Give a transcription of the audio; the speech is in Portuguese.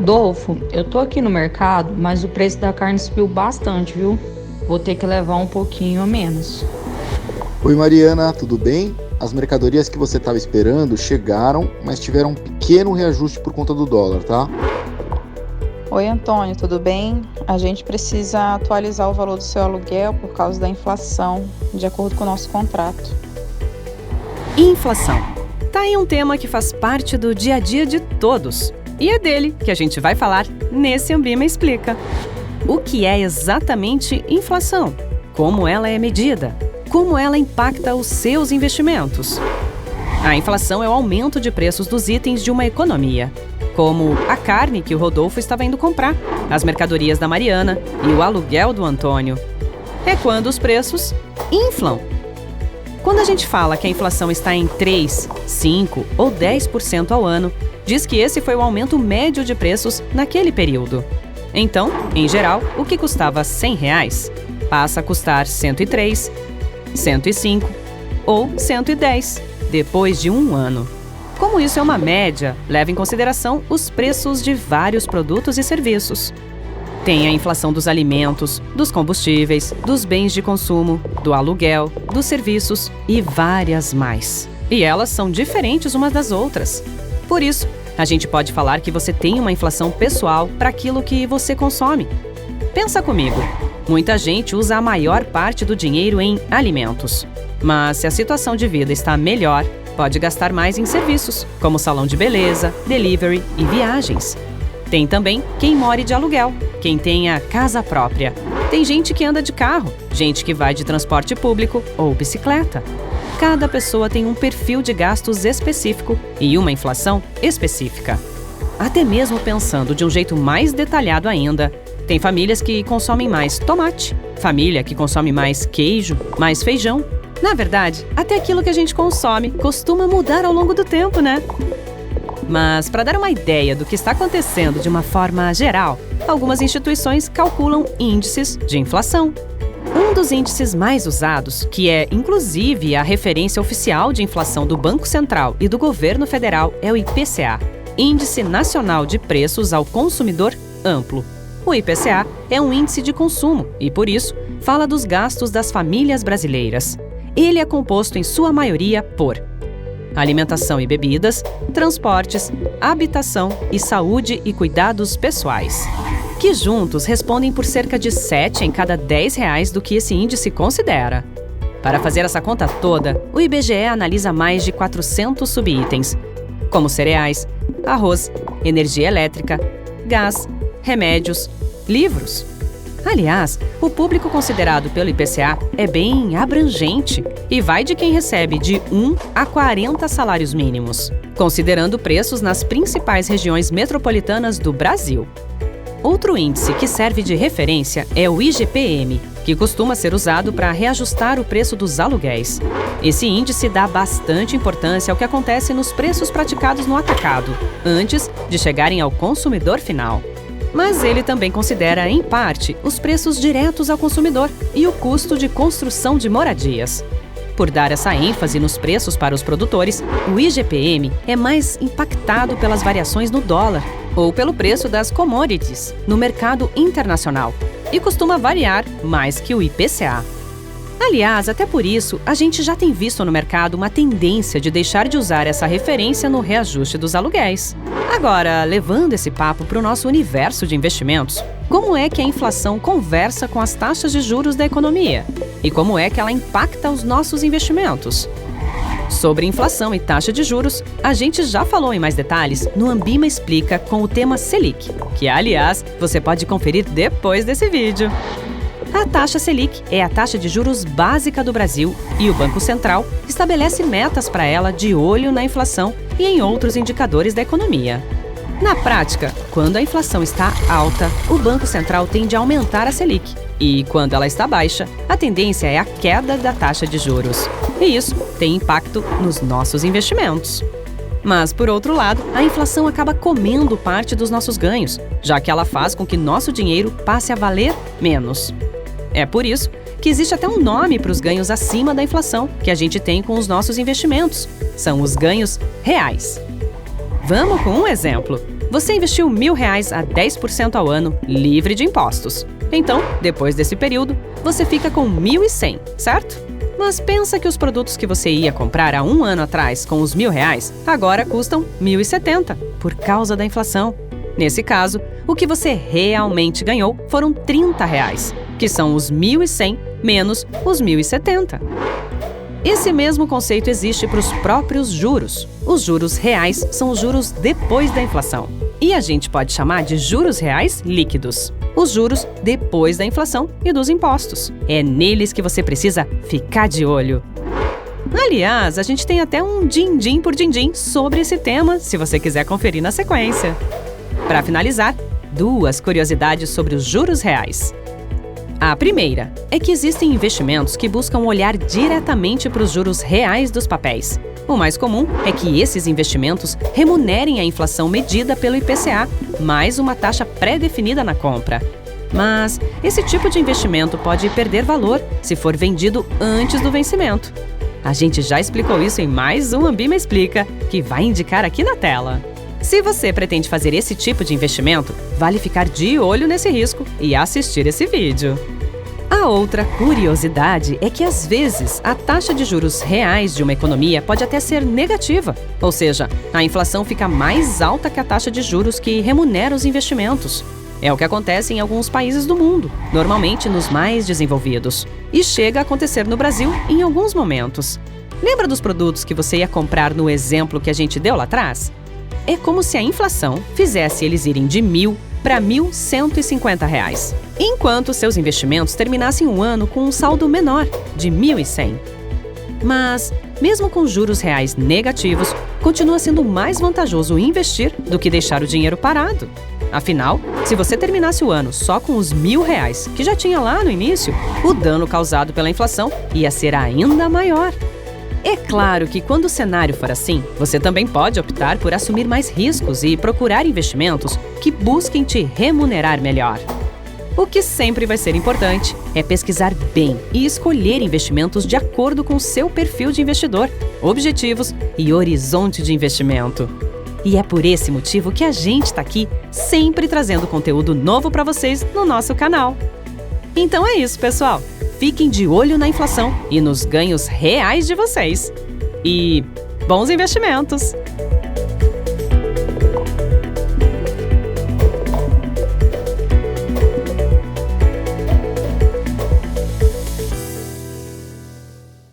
Rodolfo, eu tô aqui no mercado, mas o preço da carne subiu bastante, viu? Vou ter que levar um pouquinho a menos. Oi Mariana, tudo bem? As mercadorias que você estava esperando chegaram, mas tiveram um pequeno reajuste por conta do dólar, tá? Oi Antônio, tudo bem? A gente precisa atualizar o valor do seu aluguel por causa da inflação, de acordo com o nosso contrato. Inflação. Tá aí um tema que faz parte do dia a dia de todos. E é dele que a gente vai falar nesse Ambima Explica. O que é exatamente inflação? Como ela é medida? Como ela impacta os seus investimentos? A inflação é o aumento de preços dos itens de uma economia, como a carne que o Rodolfo estava indo comprar, as mercadorias da Mariana e o aluguel do Antônio. É quando os preços inflam. Quando a gente fala que a inflação está em 3, 5 ou 10% ao ano, diz que esse foi o aumento médio de preços naquele período. Então, em geral, o que custava R$100 passa a custar 103, 105 ou 110 depois de um ano. Como isso é uma média, leva em consideração os preços de vários produtos e serviços. Tem a inflação dos alimentos, dos combustíveis, dos bens de consumo, do aluguel, dos serviços e várias mais. E elas são diferentes umas das outras. Por isso, a gente pode falar que você tem uma inflação pessoal para aquilo que você consome. Pensa comigo, muita gente usa a maior parte do dinheiro em alimentos. Mas se a situação de vida está melhor, pode gastar mais em serviços, como salão de beleza, delivery e viagens. Tem também quem more de aluguel, quem tenha casa própria. Tem gente que anda de carro, gente que vai de transporte público ou bicicleta. Cada pessoa tem um perfil de gastos específico e uma inflação específica. Até mesmo pensando de um jeito mais detalhado ainda, tem famílias que consomem mais tomate, família que consome mais queijo, mais feijão. Na verdade, até aquilo que a gente consome costuma mudar ao longo do tempo, né? Mas, para dar uma ideia do que está acontecendo de uma forma geral, algumas instituições calculam índices de inflação. Um dos índices mais usados, que é inclusive a referência oficial de inflação do Banco Central e do Governo Federal, é o IPCA, Índice Nacional de Preços ao Consumidor Amplo. O IPCA é um índice de consumo e, por isso, fala dos gastos das famílias brasileiras. Ele é composto em sua maioria por alimentação e bebidas, transportes, habitação e saúde e cuidados pessoais, que juntos respondem por cerca de 7 em cada R$10 do que esse índice considera. Para fazer essa conta toda, o IBGE analisa mais de 400 subitens, como cereais, arroz, energia elétrica, gás, remédios, livros. Aliás, o público considerado pelo IPCA é bem abrangente e vai de quem recebe de 1 a 40 salários mínimos, considerando preços nas principais regiões metropolitanas do Brasil. Outro índice que serve de referência é o IGPM, que costuma ser usado para reajustar o preço dos aluguéis. Esse índice dá bastante importância ao que acontece nos preços praticados no atacado, antes de chegarem ao consumidor final. Mas ele também considera, em parte, os preços diretos ao consumidor e o custo de construção de moradias. Por dar essa ênfase nos preços para os produtores, o IGPM é mais impactado pelas variações no dólar ou pelo preço das commodities no mercado internacional e costuma variar mais que o IPCA. Aliás, até por isso, a gente já tem visto no mercado uma tendência de deixar de usar essa referência no reajuste dos aluguéis. Agora, levando esse papo para o nosso universo de investimentos, como é que a inflação conversa com as taxas de juros da economia? E como é que ela impacta os nossos investimentos? Sobre inflação e taxa de juros, a gente já falou em mais detalhes no Ambima Explica com o tema Selic, que, aliás, você pode conferir depois desse vídeo. A taxa Selic é a taxa de juros básica do Brasil e o Banco Central estabelece metas para ela de olho na inflação e em outros indicadores da economia. Na prática, quando a inflação está alta, o Banco Central tende a aumentar a Selic e, quando ela está baixa, a tendência é a queda da taxa de juros. E isso tem impacto nos nossos investimentos. Mas, por outro lado, a inflação acaba comendo parte dos nossos ganhos, já que ela faz com que nosso dinheiro passe a valer menos. É por isso que existe até um nome para os ganhos acima da inflação que a gente tem com os nossos investimentos. São os ganhos reais. Vamos com um exemplo. Você investiu R$1.000 a 10% ao ano, livre de impostos. Então, depois desse período, você fica com 1.100, certo? Mas pensa que os produtos que você ia comprar há um ano atrás com os R$1.000 agora custam 1.070 por causa da inflação. Nesse caso, o que você realmente ganhou foram R$30, que são os 1.100 menos os 1.070. Esse mesmo conceito existe para os próprios juros. Os juros reais são os juros depois da inflação. E a gente pode chamar de juros reais líquidos. Os juros depois da inflação e dos impostos. É neles que você precisa ficar de olho. Aliás, a gente tem até um din-din por din-din sobre esse tema, se você quiser conferir na sequência. Para finalizar, 2 curiosidades sobre os juros reais. A primeira é que existem investimentos que buscam olhar diretamente para os juros reais dos papéis. O mais comum é que esses investimentos remunerem a inflação medida pelo IPCA, mais uma taxa pré-definida na compra. Mas esse tipo de investimento pode perder valor se for vendido antes do vencimento. A gente já explicou isso em mais um Ambima Explica, que vai indicar aqui na tela. Se você pretende fazer esse tipo de investimento, vale ficar de olho nesse risco e assistir esse vídeo. A outra curiosidade é que, às vezes, a taxa de juros reais de uma economia pode até ser negativa, ou seja, a inflação fica mais alta que a taxa de juros que remunera os investimentos. É o que acontece em alguns países do mundo, normalmente nos mais desenvolvidos, e chega a acontecer no Brasil em alguns momentos. Lembra dos produtos que você ia comprar no exemplo que a gente deu lá atrás? É como se a inflação fizesse eles irem de R$1.000 para R$1.150, enquanto seus investimentos terminassem o ano com um saldo menor, de R$1.100. Mas, mesmo com juros reais negativos, continua sendo mais vantajoso investir do que deixar o dinheiro parado. Afinal, se você terminasse o ano só com os R$1.000 que já tinha lá no início, o dano causado pela inflação ia ser ainda maior. É claro que quando o cenário for assim, você também pode optar por assumir mais riscos e procurar investimentos que busquem te remunerar melhor. O que sempre vai ser importante é pesquisar bem e escolher investimentos de acordo com o seu perfil de investidor, objetivos e horizonte de investimento. E é por esse motivo que a gente está aqui sempre trazendo conteúdo novo para vocês no nosso canal. Então é isso, pessoal! Fiquem de olho na inflação e nos ganhos reais de vocês. E bons investimentos!